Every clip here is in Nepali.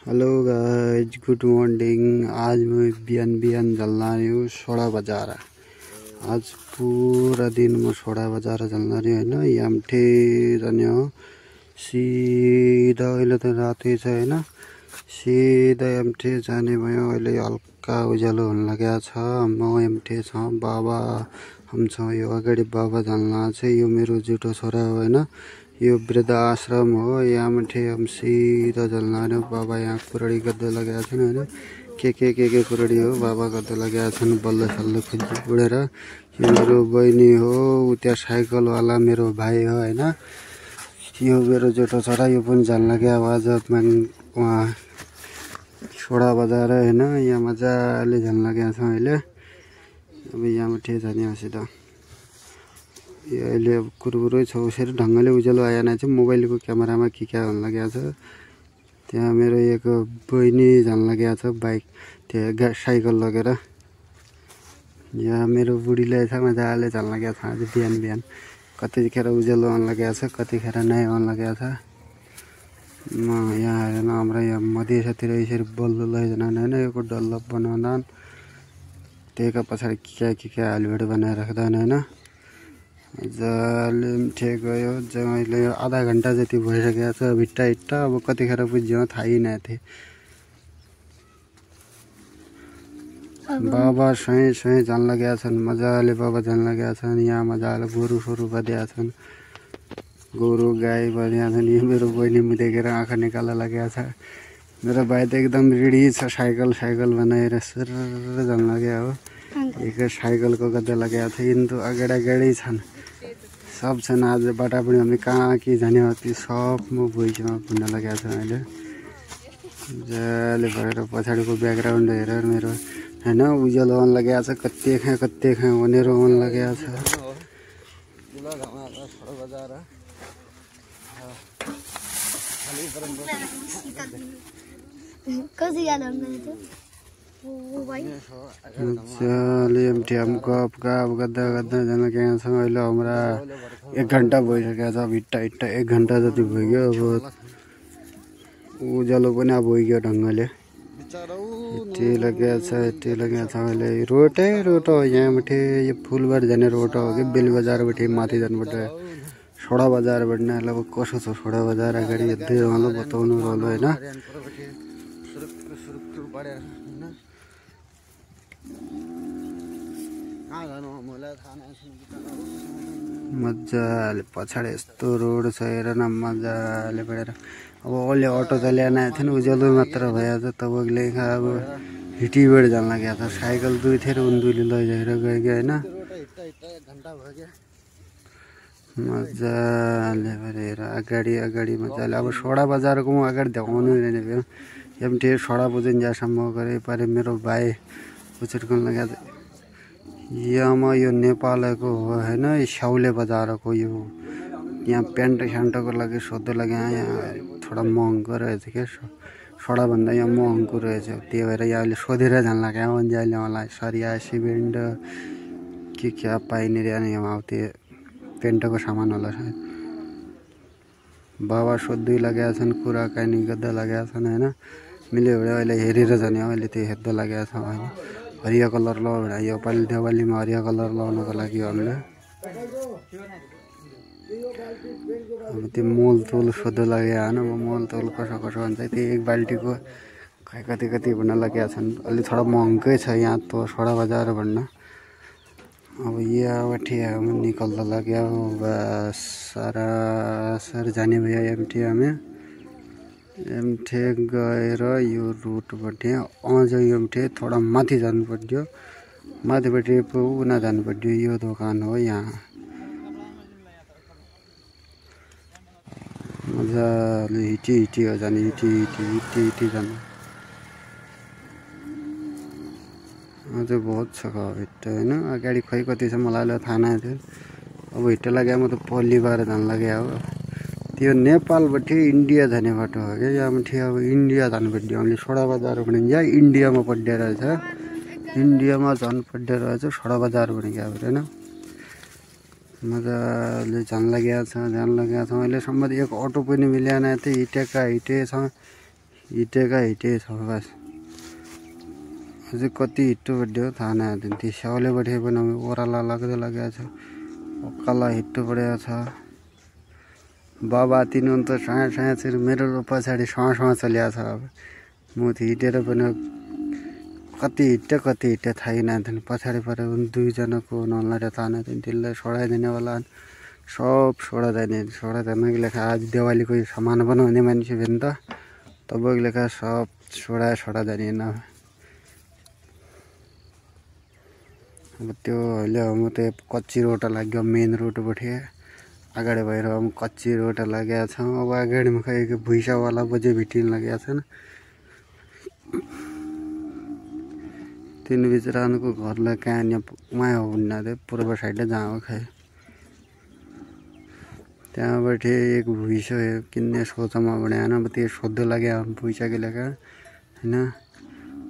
Hello guys, good morning. आज मैं बिहान बिहान चलना रही हूँ सोडा बजार। आज पूरा दिन म सोडा बजार चल्न रही होइन। यामठे जाने हो सीधा। अहिले त रातै छ होइन, सीधा यामठे जाने भयो। अहिले हल्का उज्यालो हुन लागेको छ। म यामठे छ, बाबा हम छ। यो अगाडि बाबा चल्न छ। यो मेरो जेठो छोरा हो होइन। यो वृद्ध आश्रम हो। यामठे हम सीधा चल्न रह्यो। बाबा यहाँ कुरडी गर्दै लगाएका छन् होइन। के कुरडी हो बाबा गर्दै लगाएका छन्। बल्ल सल्ल खुल्ची उडेर। यो मेरो बहिनी हो। त्यहाँ साइकलवाला मेरो भाइ हो होइन। यो मेरो जेठो छोरा, यो पनि जान लाग्यो आज उहाँ सोडा बजार होइन। यहाँ मजाले जान लागेको छ अहिले। अब यहाँबाट जाने हो सिधा। यो अहिले अब कुरकुरै छ। उसरी ढङ्गले उज्यालो आएन चाहिँ मोबाइलको क्यामेरामा के हुन लागेको छ। त्यहाँ मेरो एक बहिनी जान लागेको छ बाइक, त्यो साइकल लगेर। यहाँ मेरो बुढीले छ मजाले जान लागेको छ आज बिहान बिहान। कतिखेर उज्यालो आउन लागेको छ, कतिखेर नै आउन लागेको छ। म यहाँ हेर्न हाम्रो यहाँ मधेसतिर यसरी बल्ल लैजान होइन। यो डल्लो बनाउँदैन, त्यहीका पछाडि के हालभेड बनाएर राख्दैन होइन। मजाले ठिक गयो। अहिले आधा घन्टा जति भइसकेको छ भिट्टा हिट्टा। अब कतिखेर पुग्यो थाहै नै थिएँ। बाबा सही जान लागेका छन्। मजाले बाबा जान लागेका छन्। यहाँ मजाले गोरु सोरु बँधेका छन्। गोरु गाई बँधेका छन्। यो मेरो बहिनी देखेर आँखा निकाल्न लागेको छ। मेरो भाइ त एकदम रेडी छ। साइकल बनाएर सर जान लाग्यो हो। एक साइकलको गर्दै लागेको छ। यिनीहरू अगाडि छन्। सब छन्। आज बाटा पनि हामी कहाँ के जाने हो त्यो सब म भुइँमा भुन्न लागेको छ अहिले। मजाले भएर पछाडिको ब्याकग्राउन्ड हेरेर मेरो होइन उज्यालो आउन लागेको छ। कति खाँ भनेर आउन लागेको छ। मजाले हम गफ गर्दा जान गएका छौँ। अहिले हाम्रा 1 घन्टा भइसकेको छ। भिट्टा हिट्टा 1 घन्टा जति भइगयो। अब उज्यालो पनि अब भइगयो ढङ्गले। यति लागेको छ अहिले। रोटै रोड हो यहाँबाट। यो फुलबारी जाने रोड हो कि बेल बजारबाट माथि जानुपर्छ सोडा बजारबाट नै। अब कसो छ सोडा बजार अगाडि हेर्दै रहनु बताउनु रहनु होइन। मजाले पछाडि यस्तो रोड छ हेर न मजाले बढेर। अब अहिले अटो चल्याएन थिएन, उज्यालो मात्र भएछ। तपाईँले अब हिटीबाट जान लागेको छ। साइकल दुइथेर उन्दुली लैजाएर गयो होइन। मजाले हेर अगाडि मजाले। अब सोडा बजारको म अगाडि देखाउनु भयो। एमटी सोडा बजाइन जासम्म गरे पारे मेरो भाइ उचिर्कन लागेको छ। यहाँ यो नेपालको हो होइन। स्याउले बजारको यो यहाँ प्यान्ट स्यान्टको लागि सोध्दै लागि यहाँ थोडा महँगो रहेछ क्या। सोडाभन्दा यहाँ महँगो रहेछ। त्यही भएर यहाँ अहिले सोधेर जान लाग्यो अन्जाले मलाई सरिया सिमेन्ट के पाइने रे यहाँ त्यो पेन्टको सामान होला सायद। बाबा सोध्दै लागेका छन्, कुराकानी गर्दै लागेका छन् होइन। मिल्यो भने अहिले हेरेर जाने हो। अहिले त्यो हेर्दै लागेका छौँ होइन। हरियो कलर लगाउ भने यो पालि देवालीमा हरियो कलर लगाउनको लागि हामीले अब त्यो मोलतोल सोध्दै लाग्यो होइन। अब मोलतोल कसो हुन्छ त्यो एक बाल्टीको खै कति भन्न लागेका छन्। अलि थोडा महँगै छ यहाँ त सोडा बजार भन्न। अब यहाँबाट हम निकल्न लाग्यो। बस सरासर जाने भयो एमठे गएर यो रुटबाट अझ एमठे थोडा माथि जानु पर्यो। माथिबाट पुग्न जानु पर्यो। यो दोकान हो यहाँ। मजाले हिटी हो जाने। हिटी जानु अझ बहुत छ हिट्टा होइन। अगाडि खै कति छ मलाई अहिले थाहा नै थियो। अब हिट्टा लाग्यो म त पल्ली बार जान लाग्यो हो। त्यो नेपालबाट इन्डिया जाने बाटो हो क्या। यहाँबाट अब इन्डिया जानु पर्यो। हामीले सोडा बजार भने यहाँ इन्डियामा पड्डे रहेछ। इन्डियामा झन् पड्डे रहेछ सोडा बजार भने क्या होइन। मजाले जान लागेको छ। अहिलेसम्म एक अटो पनि मिलेन थियो। हिटे छ हिटेका हिटे छ बस अझै कति हिट्टो बड्यो थाहा नआयो त्यो स्याउले बढे पनि ओह्राला लाग्दै लागेको छ ओक्काला हिट्टो परेको छ बाबा तिनी त साँड चाहिँ मेरो पछाडि सँग चलिएको छ अब म हिटेर पनि कति हिट्टे थाहै नआयो पछाडि परे दुईजनाको नलाएर थाहा नआयो त्यसलाई सोडाइदिने होला सब सोडाइदिनेको लेखा आज दिवालीको सामान बनाउने मान्छे भेन त तपाईँको लेखा सब सोडाइदिने न अब त्यो अहिले म त कच्ची रोड लाग्यो मेन रोडबाट अगाडि भएर कच्ची रोड लागेको छ अब अगाडिमा खै भुइँसावाला बजे भिटिन लागेको छैन तिन बिचरानको घरलाई कहाँ उहाँ हो भन्ने पूर्व साइडले जहाँ हो खै त्यहाँबाट एक भुइँसो किन्ने सोचमा बनाएन अब त्यो सोध्दै लाग्यो भुइँसाको लेखा होइन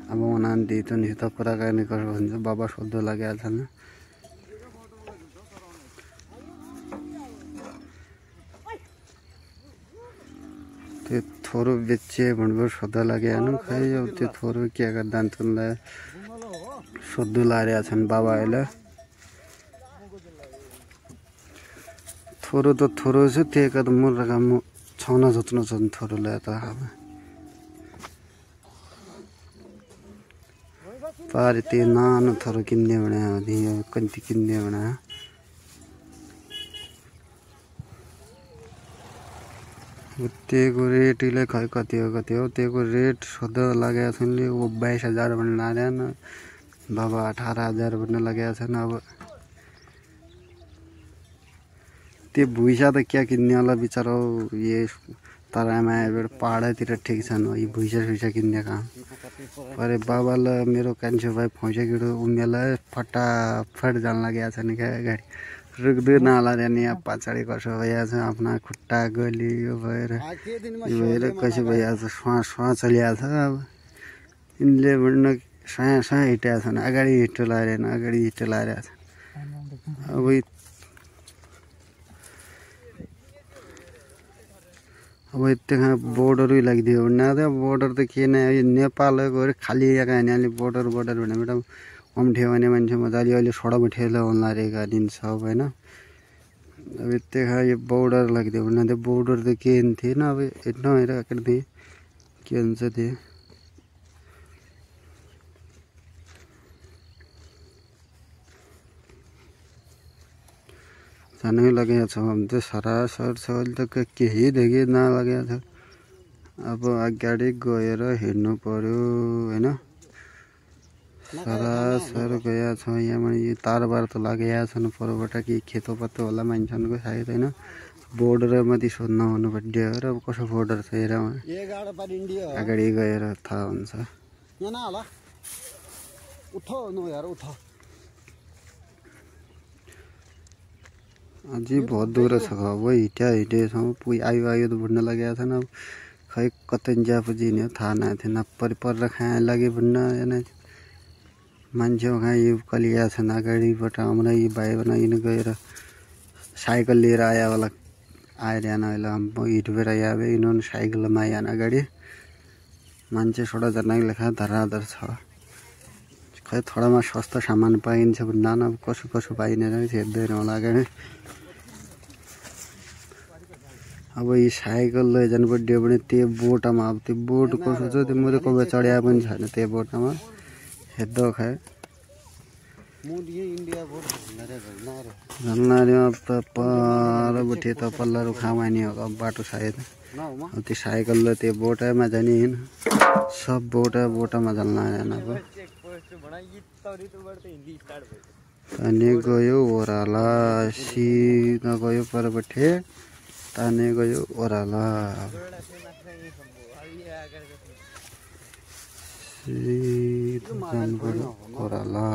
अब उनीहरू दिदीसित कुराकानी गरेर भन्छ बाबा सोध्दै लागेको छैन त्यो थोरो बेचे भनेर सोध्दै लागेन खै अब त्यो थोरो के गर्दा उनलाई सोध्दै लागेका छन् बाबाहरूले थोरो त थोरो छ त्यो त मुर्गा छाउन जोत्नु छ थोरोलाई त अब पारे त्यो नानो थोरो किन्ने भने कति किन्ने भने त्यहीको रेटले खै कति हो त्यहीको रेट सोध्दा लागेको छ नि 22,000 भन्ने लागेन बाबा 18,000 भन्ने लागेको छैन अब त्यो भुइँसा त क्या किन्ने होला बिचरा यो तरामा पहाडतिर ठिक छ यो भुइँसा किन्ने काम अरे बाबालाई मेरो कान्छो भाइ फौजा किडो उमेरलाई फटाफट जान लागेको छ नि क्या गाडी रुक्दै नलाने यहाँ पछाडि कसो भइहाल्छ आफ्ना खुट्टा गली यो भएर कसो भइहाल्छ स्वाँ चलिहाल्छ अब यिनले भन्नु साँ हिँडेका छन् अगाडि हिँड्टो लगाएर छ अब त्यहाँ बोर्डरै लागिदियो भने बोर्डर त के नै नेपाल गएर खाली यहाँ यहाँले बोर्डर भने बेटा अम्ठ्यो भने मान्छे मजाले अहिले सडकमा ठेला होला रहेका दिन सब होइन अब त्यहाँ यो बोर्डर लागिदियो भने त्यो बोर्डर त के थिएन अब हेर्नु हेर के हुन्छ त्यो जानै लागेको छ भने त सरासर छ अहिले त केही देखि नलागेको छ अब अगाडि गएर हेर्नु पर्यो होइन सरासर गएको छ यहाँ यो तारबार त लागेको छन् परबाट कि खेतोपातो होला मान्छेको सायद होइन बोर्डर माथि सोध्न हुनु पर्यो र अब कसो बोर्डर छ हेर अगाडि गएर थाहा हुन्छ अझै बहुत दूर छ अब हिँडेछौँ आयो त भुट्न लागेको छैन अब खै कतै ज्यापछि नि थाहा नआएको थिएन पर खाए लागि भुट्न मान्छे कहाँ यो कलिया छन् अगाडिबाट हाम्रो यो भाइ बनाइनु गएर साइकल लिएर आयो होला आएर अहिले हिँडेर आयो यिनीहरू साइकलमा आएन अगाडि मान्छे 16 लेखा धराधर छ खै थोडामा सस्तो सामान पाइन्छ भन्दा अब कसो पाइने रहेछ हेर्दैन होला अगाडि अब यो साइकल लैजानु पर्यो भने त्यो बोटमा अब त्यो बोट कसो छ त्यो मैले कहिले चढ्या पनि छैन त्यो बोटमा हेर्दा खाए झन्नाले अब त परबटे त पल्लो खामानी हो अब बाटो सायद अब त्यो साइकलले त्यो बोटामा जाने होइन सब बोटामा झल्ना अब अनि गयो ओह्राला सिधा गयो परबटे ताने गयो ओह्राला ओह्राला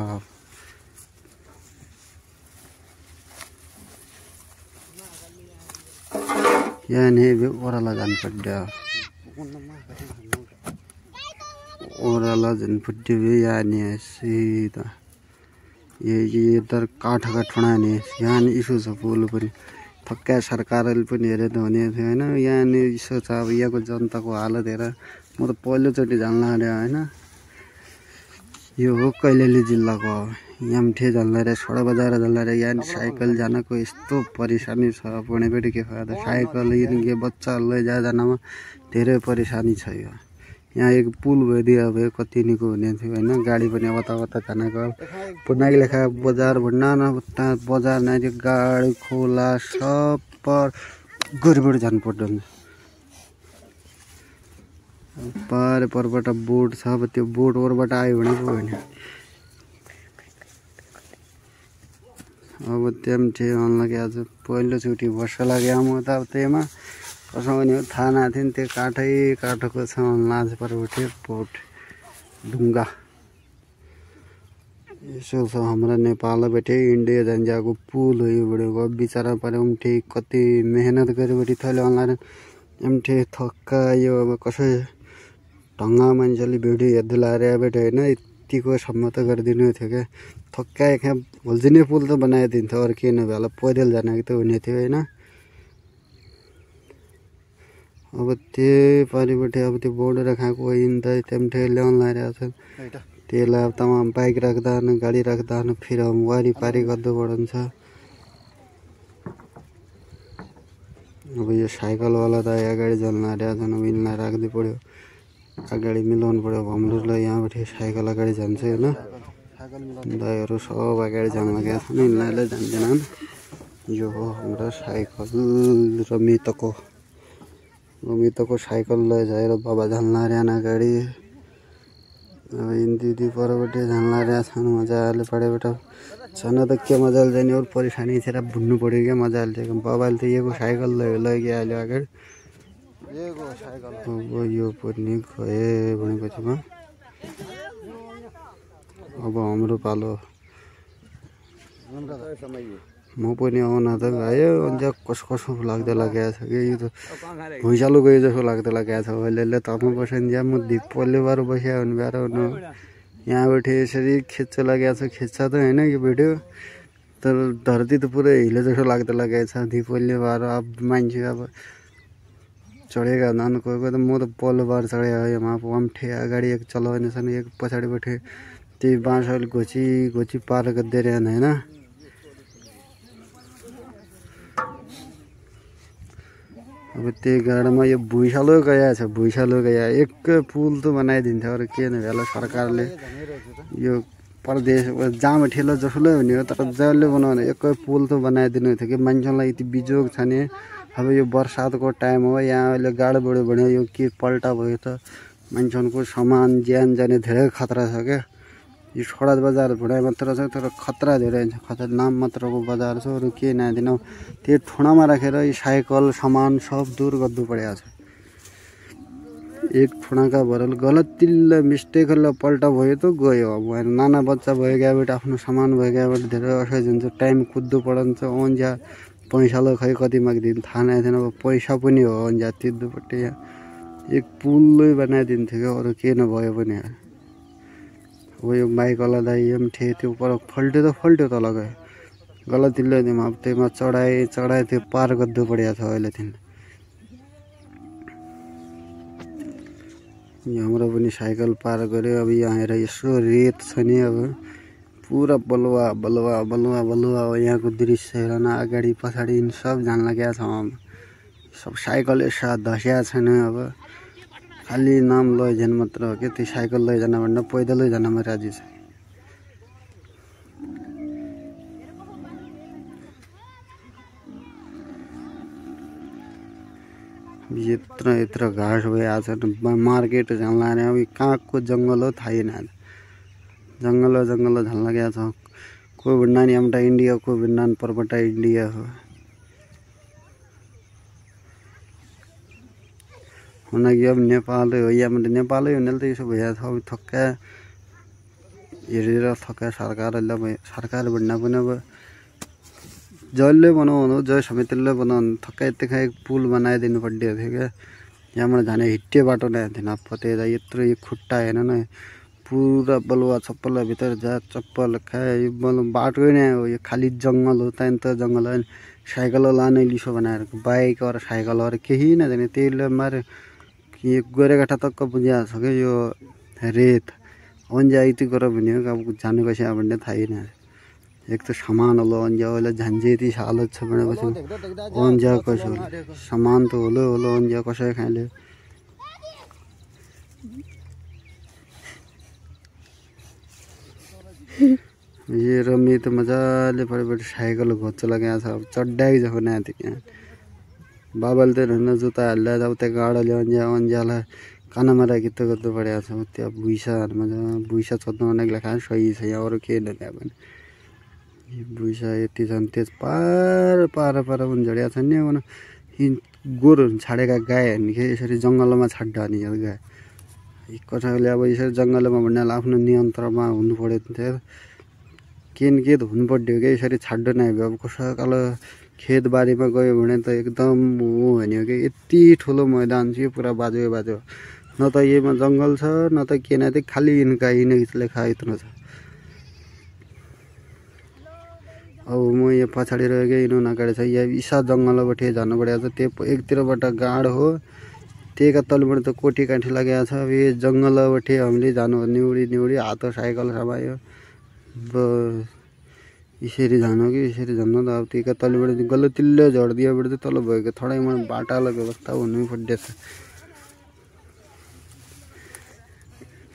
यहाँनिर ओह्राला जानुपर्छ ओह्राला जानुपर्छ यहाँनिर सिधा ये इधर काठ का ठुना ने यहाँ इशू छ पुल पनि थक्का सरकारले पनि हेरे त हुने थियो होइन। यहाँनिर यसो छ अब यहाँको जनताको हालत हेर। म त पहिलोचोटि जान लाग्यो होइन। यो हो कैलाली जिल्लाको यामठे जान लाग्यो, सडक बजार जान लाग्यो। यहाँ साइकल जानको यस्तो परेशानी छ पुणेपट्टि के फाइदा। साइकल के बच्चाहरूलाई जानमा धेरै परेशानी छ। यहाँ एक पुल भइदियो भए कति निको हुने थियो होइन। गाडी पनि वता जानको पुनाकी लेखा बजार भन्ना न बजार नै गाडी खोला सब पर गरीबाट जानु पर्दैन। परबाट बोट छ, अब त्यो बोट ओरबाट आयो भने पो होइन। अब त्यहाँ आउनु लाग्यो आज पहिलोचोटि वर्ष लाग्यो म त। अब त्यहीमा कसो भने थाहा नथिएन त्यो काठको छ लाज परबाट बोट ढुङ्गा यसो छ। हाम्रो नेपालबाट इन्डिया जान्जाको पुल हो यो बडेको बिचरा परे उम्ठे कति मेहनत गरेपछि थले अनलाइन एमठे थक्का यो अब कसै ढङ्गा मान्छेले भिडियो हेर्दै लाएर बेटा होइन यतिको सम्म त गरिदिनु थियो क्या। थक्का यहाँ भोल्जिने पुल त बनाइदिन्थ्यो अरू के नभए होला पैदल जानेको त हुने थियो होइन। अब त्यो पारिबाट अब त्यो बोर्डर खाएको हिँड्दा त्यहाँबाट ल्याउनु लगाइरहेको छ। त्यसलाई अब तमाम बाइक राख्दा गाडी राख्दा फेरि वारिपारि गर्दा पढन्छ। अब यो साइकलवाला त अगाडि जानु लगाइरहेको छ। अब यिनलाई राख्दै पऱ्यो, अगाडि मिलाउनु पऱ्यो। अब हाम्रोलाई यहाँबाट साइकल अगाडि जान्छ होइन। दाइहरू सब अगाडि जानु लागेको छन्, यिनीहरूलाई जान्दैनन्। यो हो हाम्रो साइकल रमितको साइकल लैजाएर बाबा जान्न रहेन अगाडि। अब यिनी दिदी परबाट जान्न रहेका छन् मजाले पढेबाट छन त के मजाले जाने अरू परेशानी थिएर भुन्नु पऱ्यो क्या मजाले चाहिँ। बाबाले त यो साइकल लैगयो अगाडि। अब यो पनि गए भनेपछि अब हाम्रो पालो म पनि आउन त गयो। अन्त कसो लाग्दै लागेको छ कि यो त भुइँचालो गयो जस्तो लाग्दै लागेको छ। अहिले तर्नु बस्यो म दिपले बार बस्यो भने बाह्र हुनु यहाँबाट यसरी खिच्छ लागेको छ। खिच्छ त होइन यो भिडियो तर धरती त पुरै हिले जस्तो लाग्दै लागेको छ। दिपले बार अब मान्छे अब चढेका हुँदा कोही त म त पल्लो बार चढेको यो अम्ठे अगाडि एक चलाउने छन् एक पछाडिबाट त्यही बाँसहरूले घोची पार गर्दै रहेन होइन। अब त्यही गाडीमा यो भुइँचालो गया छ। एक पुल त बनाइदिन्थ्यो अरू के नभए सरकारले। यो प्रदेश जहाँमा ठेलो जसोले हुने हो तर जसले बनाउने एकै पुल त बनाइदिनु थियो कि मान्छेलाई यति बिजोग छ नि। अब यो बर्सातको टाइम हो यहाँ अहिले गाडी बढ्यो भने यो के पल्टा भयो त मान्छेको सामान ज्यान जाने धेरै खतरा छ क्या। यो सडक बजार भुँडा मात्र छ तर खतरा धेरै छ। खतरा नाम मात्रको बजार छ अरू के नदिन। त्यो ठुनामा राखेर यो साइकल सामान सब दूर गर्नु परेको छ। एक ठुनाका भएर गलतीले मिस्टेकले पल्टा भयो त गयो। अब नाना बच्चा भयो गएबाट आफ्नो सामान भयो गएबाट धेरै असहज हुन्छ। टाइम कुद्नु पढन्छ अन्जा पैसालो खै कति माग्दिनु थाहा नै थिएन। अब पैसा पनि हो अन्जा तिर्नुपट्टि एक पुलै बनाइदिन्थ्यो क्या अरू के नभयो पनि। अब यो बाइकवाला दाइ एमठे त्यो पर फल्ट्यो तल गयो गलतीले अब त्यहीमा चढाइ त्यो पार गर्नु परेको छ अहिले तिन। हाम्रो पनि साइकल पार गऱ्यो। अब यहाँ हेर यसो रेत छ नि अब पुरा बलुवा हो यहाँको दृश्य हेर न। अगाडि पछाडि सब जान लागेको छ। सब साइकल साथ धस्या छैन। अब खालि नाम लैजान मात्र हो कि त्यो साइकल लैजान भन्दा पैदलै जानमा राजी छ। यत्रो घाँस भइहाल्छ मार्केट जान लाग्ने। अब कहाँको जङ्गल हो थाहै न। जङ्गल झन् लागेको छ। कोही भन्दा नि एउटा इन्डिया कोही भन्दा परबाट इन्डिया हो। हुनकि अब नेपालै हो यहाँबाट नेपालै हुनाले त यसो भइहाल्छ। अब थक्का हेरेर थक्का सरकार भन्दा पनि अब जसले बनाउनु जय समितिले बनाउनु थक्का यतिका एक पुल बनाइदिनु पर्ने थियो क्या। यहाँबाट जाने हिट्टे बाटो नै थिएन। पत्ते यत्रो एक खुट्टा हेर्न न पुरा बलुवा चप्पल भित्र जा चप्पल खाए बाटो नै हो। यो खालि जङ्गल हो त्यहाँदेखि त जङ्गल साइकल लाने लिसो बनाएर बाइक और साइकल और केही नजाने त्यसले मारे गोरेगाटा तक्क पुगेको छ क्या यो रेत अन्जा यति गर भने अब जानु कसै भन्ने थाहै न एक त सामान होला अन्जा होला झन्झे यति हालत छ भनेपछि अन्जा कसो सामान त होला होला अन्जा कसै खाले ये रमी त मजाले परेपछि साइकल घोच्च लगाएको छ अब चड्डाइ जको नाति यहाँ बाबाले त हेर्न जुत्ता हाल्दा अब त्यो गाडोले अन्जालाई कानामा राखी त गर्नु परेको छ त्यहाँ भुइँसा छोड्नु भनेको खान सही छ यहाँ अरू केही न त्यहाँ पनि भुइँसा यति छन् त्यस पार उन्झड्या छन् नि अब गोरुहरू छाडेका गाईहरू के यसरी जङ्गलमा छाड्दा नि गाई कसैले अब यसरी जङ्गलमा भन्नाले आफ्नो नियन्त्रणमा हुनु पऱ्यो थियो के त हुनु पर्थ्यो क्या यसरी छाड्नु नै अब कसैकालो खेतबारीमा गयो भने त एकदम हो भन्यो कि यति ठुलो मैदान थियो पुरा बाजो न त यहीमा जङ्गल छ न त के न खालि इनका लेखा इतना छ अब म यहाँ पछाडि रहेको यिनीहरू नकाडे छ यहाँ इसा जङ्गलबाट जानु परेको छ त्यो एकतिरबाट गाड हो त्यहीका तलबाट त कोठी काठी लगाएको छ अब यो जङ्गलबाट हामीले जानु निउडी हात साइकल समायो अब यसरी जानु कि यसरी जानु त अब त्यहीका तलबाट गल्लतिल्लो झडिदियोबाट चाहिँ तल भएको थोडैमा बाटालाई व्यवस्था हुनु पर्ने छ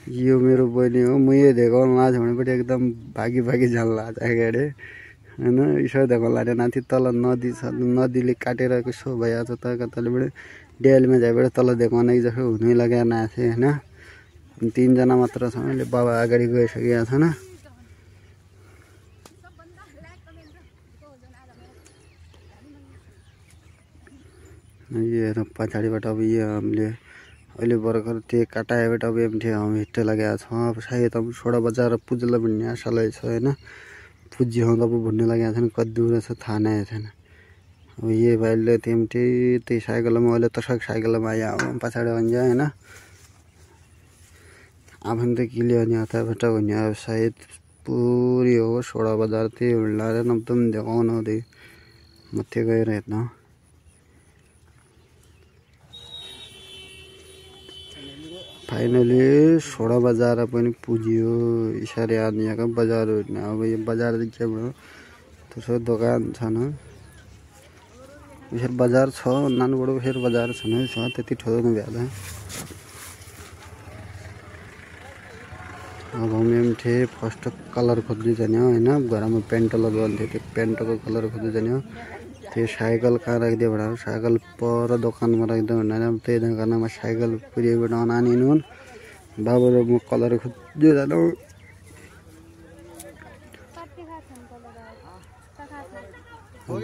यो मेरो बहिनी हो म यो देखाउन लाज भनेपछि एकदम भागी जान लाज अगाडि होइन यसो देखाउन लाग्यो माथि तल नदी छ नदीले काटेर यसो भइहाल्छ त तलबाट डेलमा जाएबाट तल देखाउने जस्तो हुनै लगाएर आएको होइन तिनजना मात्र छ अहिले बाबा अगाडि गइसकेका छन् यो पछाडिबाट अब यो हामीले अहिले भर्खर त्यो काटाएबाट अब एमठी हम हिट्टे लगाएको छ अब सायद अब छोडा बजार पुज्ला भन्ने आशालाई छ होइन पुज्यो अब भन्ने लगाएको छैन कति दूर छ थाहा नै छैन अब यही भाइले एमठी त्यही साइकलमा अहिले तसक साइकलमा आयो पछाडि भन्छ होइन आफन त किले अनि हताबाट भन्ने अब सायद पुरी हो छोडा बजार त्यही हुँडाएर एकदम देखाउन हुँदै माथि गएर हेर्न फाइनली सोडा बजार पनि पुग्यो यसरी यहाँको बजार अब यो बजार के भयो त्यसो दोकान छन् यसरी बजार छ नानोबडो फेरि बजार छन् छ त्यति ठुलो नभ्याला अब हम थे फर्स्ट कलर खोज्दै जाने होइन घरमा पेन्ट लगाउँथ्यो त्यो पेन्टको कलर खोज्दै जाने त्यो साइकल कहाँ राखिदियो भने साइकल पर दोकानमा राखिदियो भने त्यही दोकानमा साइकल पुर्याइबाट अनानिनु बाबा र म कलर खोज्दै जानु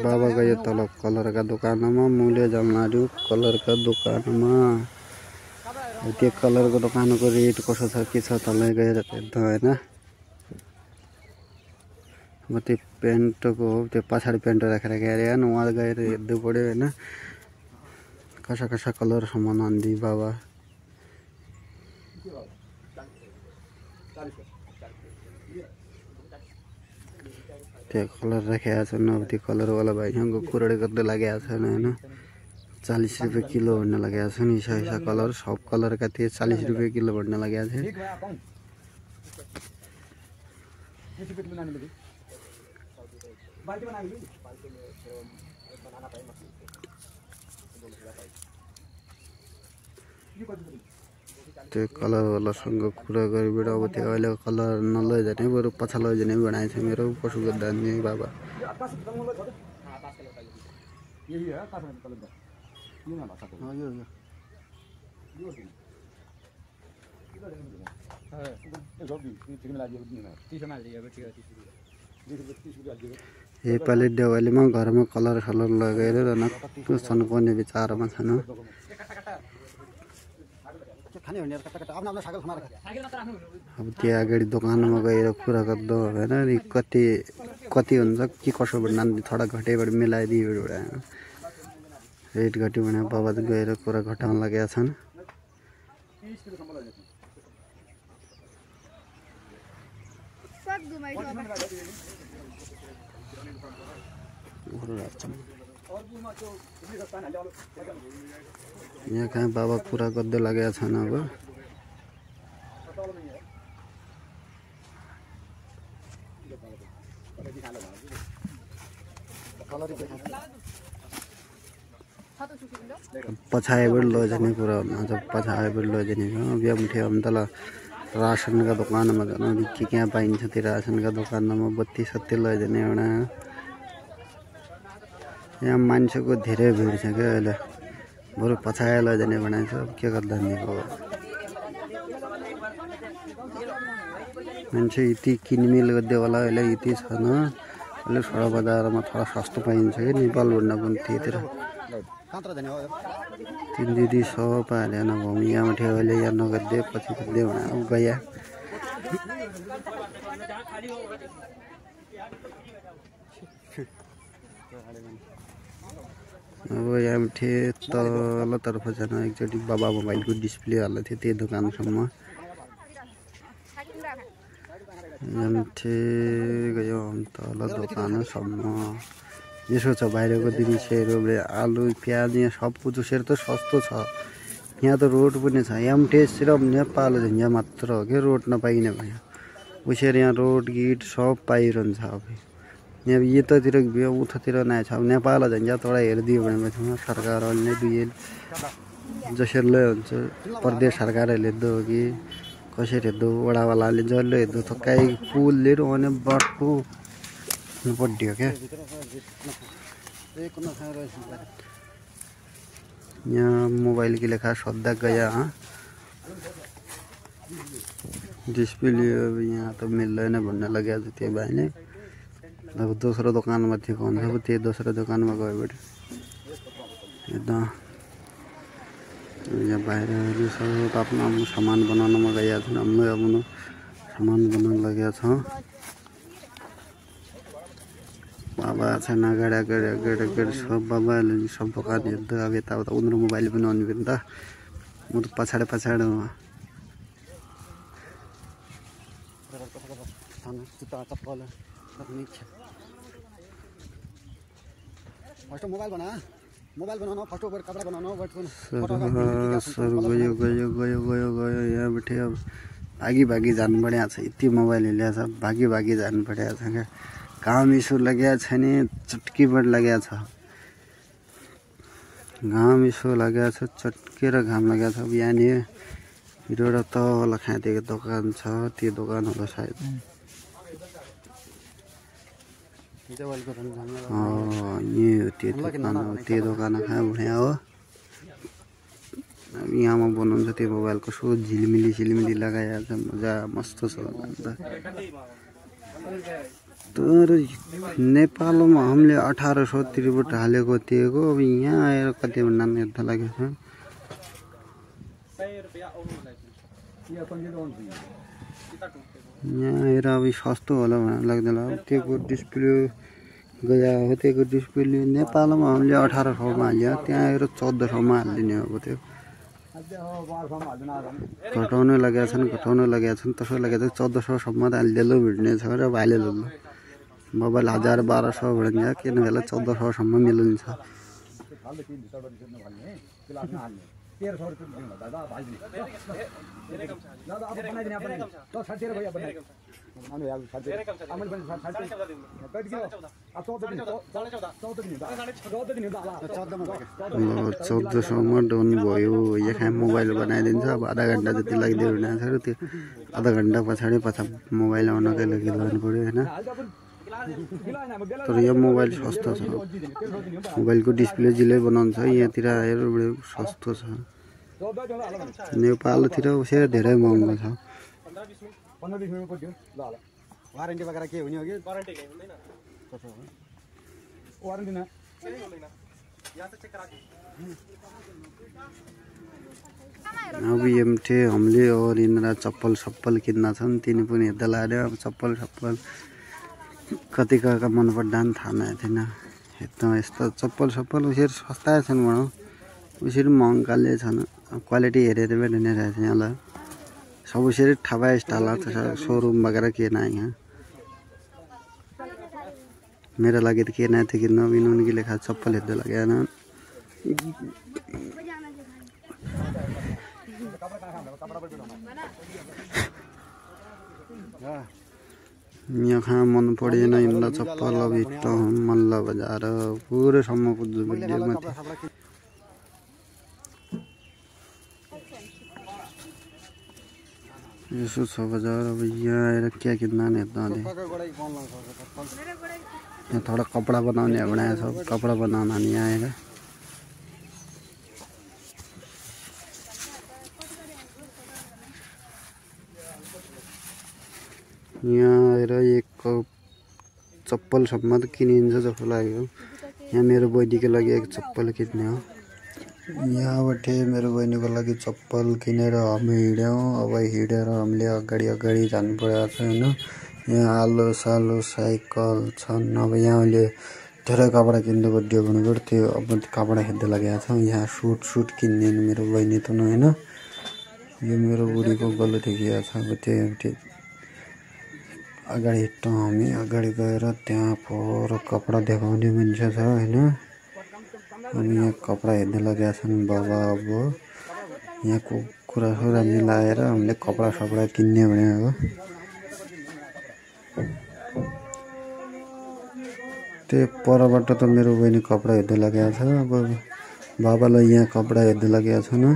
बाबा गयो तल कलरका दोकानमा मुले जान्छु कलरका दोकानमा त्यो कलरको दोकानको रेट कसो छ के छ तलै गएर हेर्दा होइन अब त्यो पेन्टको हो त्यो पछाडि पेन्ट राखेर गएर उहाँ गएर हेर्नु पऱ्यो होइन कसा कलर सामान आन्दि बाबा त्यो कलर राखेका छन् अब त्यो कलरवाला भाइसँग कुरा गर्दै लागेका छन् होइन 40 रुपियाँ किलो भन्ने लागेका छन् ऐसा कलर सब कलरका थिए 40 रुपियाँ किलो भन्ने लागेका थिए त्यो कलरवालासँग कुरा गरेर अब त्यो अहिले कलर नलैजाने बरु पछि लैजाने बनाएको छ मेरो पशु गर्दा नि बाबा योपालि देवालीमा घरमा कलर लगाएर पर्ने विचारमा छन् अब त्यो अगाडि दोकानमा गएर कुरा गर्दा होइन नि कति हुन्छ के कसो भन्दा थोडा घटेबाट मिलाइदियो एउटा रेट घट्यो भने बाबा गएर कुरा घटाउन लागेका छन् यहाँ कहाँ बाबा कुरा गर्दै लागेको छन् अब पछाइबाट लैजाने कुरा हुन्छ पछाइबाट लैजाने बिहामठे हम तल रासनका दोकानमा जानु के क्या पाइन्छ त्यो रासनका दोकानमा बत्ती सत्ती लैजाने एउटा यहाँ मान्छेको धेरै भिड छ क्या अहिले बरु पछाइ लैजाने भनेको छ के गर्दा नि हो मान्छे यति किनमेल गर्दै होला अहिले यति छैन अहिले सडक बजारमा थोडा सस्तो पाइन्छ कि नेपालभन्दा पनि त्यतिर तीन दिदी सब हालेन भाउ यहाँ उठ्यो अहिले यहाँ नगर्दै पछि गर्दै भने गया अब यहाँ उठे तल्लोतर्फ जान एकचोटि बाबा मोबाइलको डिस्प्ले हाल्दै थियो त्यही दोकानसम्म गयो तल दोकानसम्म यसो छ बाहिरको दृश्यहरू आलु प्याज यहाँ सब कुछ उसरी त सस्तो छ यहाँ त रोड पनि छ एमटे सिर्फ नेपाल झन्झा मात्र हो कि रोड नपाइने भयो उसरी यहाँ रोड गिट सब पाइरहन्छ अब यहाँ यतातिर उतातिर नै छ नेपाल झन्झा तल हेरिदियो भने सरकारहरूले दुई जसरी हुन्छ प्रदेश सरकारहरूले दो कि कसरी हेर्दो वडावालाले जसले हेर्दो त काहीँ पुलले आउने बाटो पड्यो क्या यहाँ मोबाइल के लेखा सोद्धा गया डिस्प्ले अब यहाँ त मिल्दैन भन्ने लाग्यो त्यो भाइले अब दोस्रो दोकानमा थियो भन्छ त्यो दोस्रो दोकानमा गएबाट यता यहाँ बाहिरहरू सब आफ्नो सामान बनाउनमा गएका छन् हाम्रो आफ्नो सामान बनाउन लागेका छ बाबा छैन अगाडि सब बाबाले सब दोकान हेर्दा अब यताउता उनीहरू मोबाइल पनि आउनु नि त म त पछाडि गयो यहाँ बैठे अब भागी जानु परेको छ यति मोबाइल ल्याएको छ भागी जानु परेको छ क्या घाम इसो लागेको छैन चटकीबाट लागेको छ घाम इसो लागेको छ चटकेर घाम लागेको छ अब यहाँनिर एउटा तल खाँदेको दोकान छ त्यो दोकान होला सायद त्यो दोकान कहाँ भन्यो हो अब यहाँमा बनाउँछ त्यो मोबाइलको सो झिलिमिली लगाएको छ मजा मस्त छ तर नेपालमा हामीले 1800 तिरबाट हालेको थिएको अब यहाँ आएर कति भन्दा हेर्दा लागेको छ यहाँ आएर अब सस्तो होला भन्ने लाग्दैन त्योको डिस्प्ले गया हो त्योको डिस्प्ले नेपालमा हामीले 1800 मा हाल्यो त्यहाँ आएर 1400 मा हालिदिने अब त्यो घटाउनु लागेका छन् त्यसो लागेको छ 1400 सम्म त हालिदेलो भिड्ने छ र भाइले ल मोबाइल 1000-1200 भन्छ किन बेला 1400 सम्म मिल्छ चौध सौमा डाउन भयो यहाँ मोबाइल बनाइदिन्छ अब आधा घन्टा जति लाग्दै हुनेछ र त्यो आधा घन्टा पछाडि मोबाइल आउनकै लागि लानु पर्यो होइन तर यो मोबाइल सस्तो छ मोबाइलको डिस्प्ले जिले बनाउँछ यहाँतिर आएर सस्तो छ नेपालतिर उसै धेरै महँगो छ वारेन्टी वगैरह के हुने हो कि वारेन्टी के हुँदैन वारेन्टी न यहाँ से चेक करा के अब एमटे हामीले और इनरा चप्पल किन्न छन् तिनी पनि हेर्दा लाग्यो अब चप्पल कति का मन पर्दा नि थाहा नै थिएन हेर्दा यस्तो चप्पल उसरी सस्ता छन् भनौँ उसरी महँगाले छन् क्वालिटी हेरेर पनि नै रहेछ यहाँलाई सब उसरी ठबा स्टाइल शोरूम वगैरह के ना यहाँ मेरा लागि त के नआएको थियो कि नवीन उनकी लेखा चप्पल हेर्दै लागेन यहाँ मन परेन इनला चप्पल अब हिँड्न मल्ला बजार पुरैसम्म पुग्छु भिडियोमा यसो छ बजार अब यहाँ आएर क्या किन्दा नि हेर्दा यहाँ थोड़ा कपड़ा बनाउने बनाया सब कपड़ा बनाना नहीं आएगा यहाँ आएर एक चप्पलसम्म त किनिन्छ जस्तो लाग्यो यहाँ मेरो बहिनीको लागि एक चप्पल किन्ने हो यहाँबाट मेरो बहिनीको लागि चप्पल किनेर हामी हिँड्यौँ अब हिँडेर हामीले अगाडि जानु परेको छ हैन यहाँ आलो सालो साइकल छन् अब यहाँले धेरै कपडा किन्नु पर्यो भनेको थियो अब कपडा हेर्दै लागेको छ यहाँ सुट किन्ने मेरो बहिनी त न हैन यो मेरो बुढीको गलो देखिया छ अब त्यो अगाडि हिँड्छौँ हामी अगाडि गएर त्यहाँ पर कपडा देखाउने मान्छे छ हैन अनि यहाँ कपडा हेर्दै लागेका छन् बाबा अब यहाँको कुरा मिलाएर हामीले कपडा किन्ने भनेको त्यो परबाट त मेरो बहिनी कपडा हेर्दै लागेको छ अब बाबालाई यहाँ कपडा हेर्दै लागेका छन्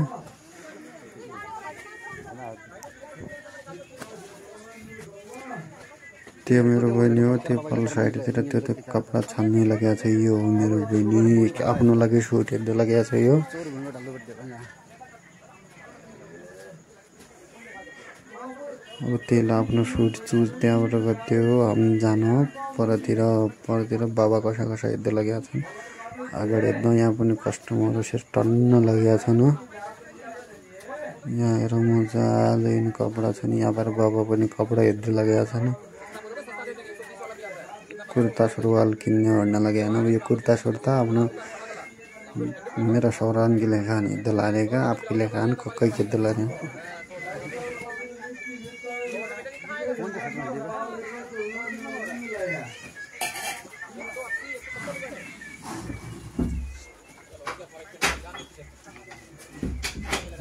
त्यो मेरो बहिनी हो त्यो पल्लो साइडतिर त्यो कपडा छान्ने लागेको छ यो हो मेरो बहिनी आफ्नो लागि सुट हेर्दै लागेको छ यो अब त्यसले आफ्नो सुट चुज त्यहाँबाट गर्थ्यो हामी जानु परतिर बाबा कसा हेर्दै लागेका छन् अगाडि हेर्दा यहाँ पनि कस्टमरहरू सेट टन्न लागेका छन् यहाँ हेर मजाले कपडा छन् यहाँबाट बाबा पनि कपडा हेर्दै लागेका छन् कुर्ता सुरुवाल किन्ने भन्न लगे हैन यो कुर्ता सुर्ता आफ्नो मेरा सौरान की लेखा नहीं दिलानेगा आपकी लेखा कोई के दिलाने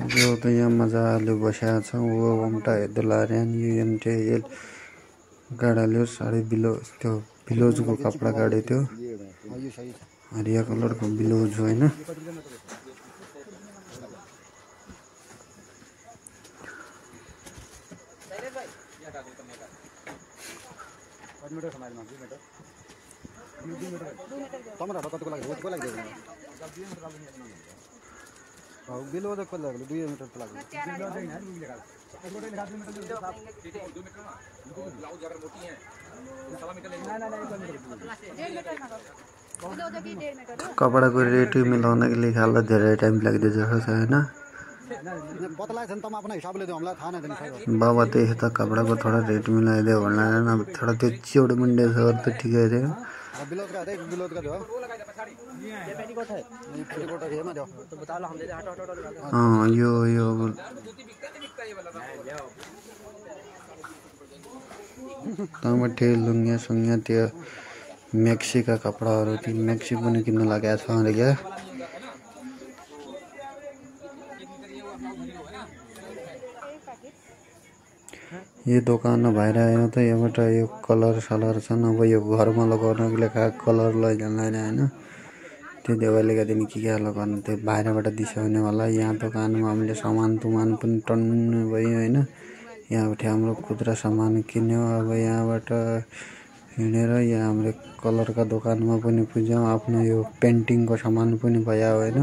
जो तो यहाँ मजाले बसेको छ वो उम्टा हेर्दै यो एमटे गाडाले साडी त्यो ब्लाउजको कपडा काटे थियो हरिया कलरको ब्लाउज हो हैन कपड़ा को रेट मिलाने के लिए ख्याल धेरै टाइम लाग्दै जस्तो छ हैन बाबा त यता कपड़ा को थोड़ा रेट मिलाइदियो भन्ला अब थोड़ा त्यो चिउड मुन्डे छ त ठिकै थियो यो तमटे लुङ्गिया सुङ्गिया त्यो मैक्सी का कपड़ाहरु ती मैक्सी पनि किन्न लागेको छ अरे क्या यो दोकान भएर आयो त यहाँबाट यो कलर सलर छन् अब यो घरमा लगाउनको लागि कलर लैजान्दैन हैन त्यो देवालीका दिन के लगाउनु त्यो बाहिरबाट दिसाउने होला यहाँ दोकानमा हामीले सामान तुमान पनि टन्न भयो हैन यहाँबाट हाम्रो खुद्रा सामान किन्यो अब यहाँबाट हिँडेर यहाँ हाम्रो कलरका दोकानमा पनि पुग्यौं आफ्नो यो पेन्टिङको सामान पनि भयो हैन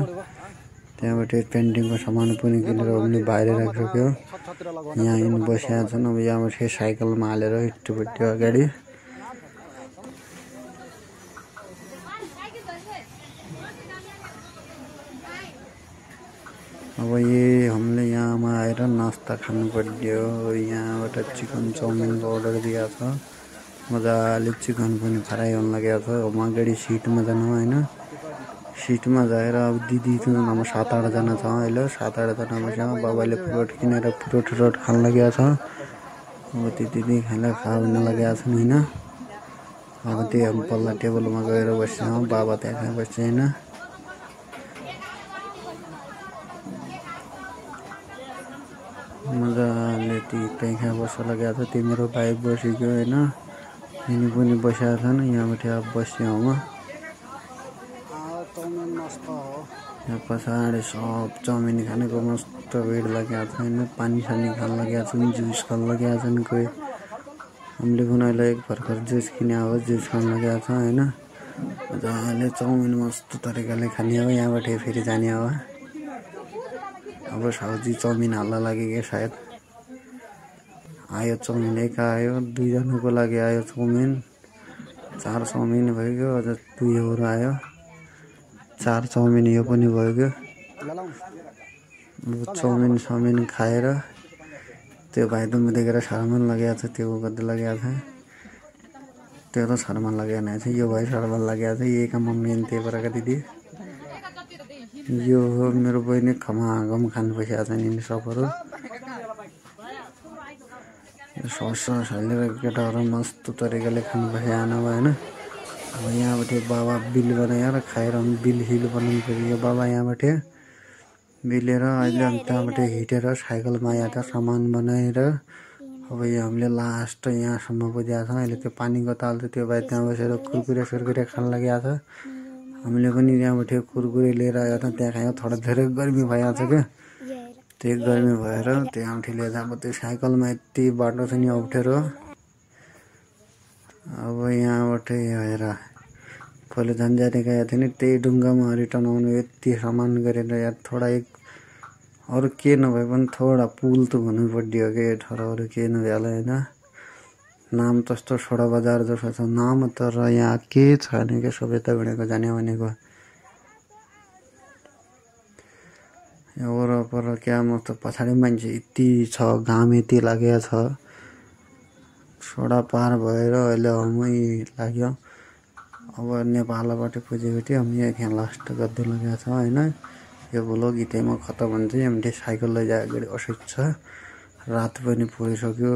त्यहाँबाट पेन्टिङको सामान पनि किनेर हामीले बाहिर राखिसक्यो यहाँ इन बसेका छन् अब यहाँबाट साइकलमा हालेर हिँड्टुपट्टि अगाडि अब ये हमले यहाँमा आएर नास्ता खानु पर्यो यहाँबाट चिकन चाउमिनको अर्डर दिएको छ मजाले चिकन पनि फ्राई हुन लागेको छ अब अगाडि सिटमा जानु हैन सिटमा जाएर अब दिदी त हाम्रो 7-8 जना छ अहिले 7-8 जना बस्या बाबाले फ्रुट किनेर फ्रुट खान लागेको छ अब दिदी खान लागेको छन् हैन अब त्यो पल्ला टेबलमा गएर बस्छौँ बाबा त्यहाँ बस्छ होइन मजाले त्यहाँ बस्छ लगाएको छ त्यो मेरो भाइ बसेको होइन यिनी पनि बसेका छन् यहाँबाट अब बस्छौँ म यहाँ पछाडि सब चाउमिन खानेको मस्त भिड लागेको छ होइन पानी सानी खान लागेका छन् जुस खान लागेका छन् कोही हामीले पनि अहिले एक भर्खर जुस किने हो जुस खान लागेको छ होइन मजाले चाउमिन मस्त तरिकाले खाने हो यहाँबाट फेरि जाने हो अब साउजी चाउमिन हाल्न लाग्यो कि सायद आयो चाउमिन एक आयो दुईजनाको लागि आयो चाउमिन 4 चाउमिन भइगयो अझ 2 अरू आयो 4 चाउमिन यो पनि भइगयो चाउमिन खाएर त्यो भाइ त म देखेर शर्मन लागेको छ त्यो गर्दै लागेको छ त्यो त शर्मन लागेको छ यो भाइ शर्मन लागेको छ यही काम मेन त्यही भएर दिदी यो हो मेरो बहिनी खमागम खानु बसेको छ नि सबहरू सस हालेर केटाहरू मस्त तरिकाले खानु बसेको होइन अब यहाँबाट बाबा बिल बनाएर खाएर बिल बनाउनु पर्यो बाबा यहाँबाट बिलेर अहिले त्यहाँबाट हिटेर साइकलमा यहाँ सामान बनाएर अब यहाँ हामीले लास्ट यहाँसम्म पुगेको छ अहिले त्यो पानीको ताल त त्यो भाइ त्यहाँ बसेर कुरकुरे खान लागेको छ हामीले पनि त्यहाँबाट कुरकुरे लिएर आयो त त्यहाँ खायो थोडा धेरै गर्मी भइरहेको छ क्या त्यो गर्मी भएर त्यहाँबाट लिएर अब त्यो साइकलमा यति बाटो छ नि अप्ठ्यारो अब यहाँबाट हेर पहिले झन्झारी गएको थियो नि त्यही ढुङ्गामा रिटर्न आउनु यति सामान गरेर यार थोडा एक अरू के नभए पनि थोडा पुल त हुनु पर्यो कि अरू के नभ्याला होइन नाम त्यस्तो सोडा बजार जस्तो छ नाम तर यहाँ के छ नि के सबै त भनेको जाने भनेको वरपर क्या म त पछाडि मान्छे यति छ घाम यति लागेको छ सोडा पार भएर अहिले हमै लाग्यो अब नेपालबाट पुगेको थियो हामी यहाँ लास्ट गर्दै लागेको छ होइन यो भ्लग यतैमा खतम हुन्छ हामीले साइकल लैजाएको असुविधा छ रात पनि पुगिसक्यो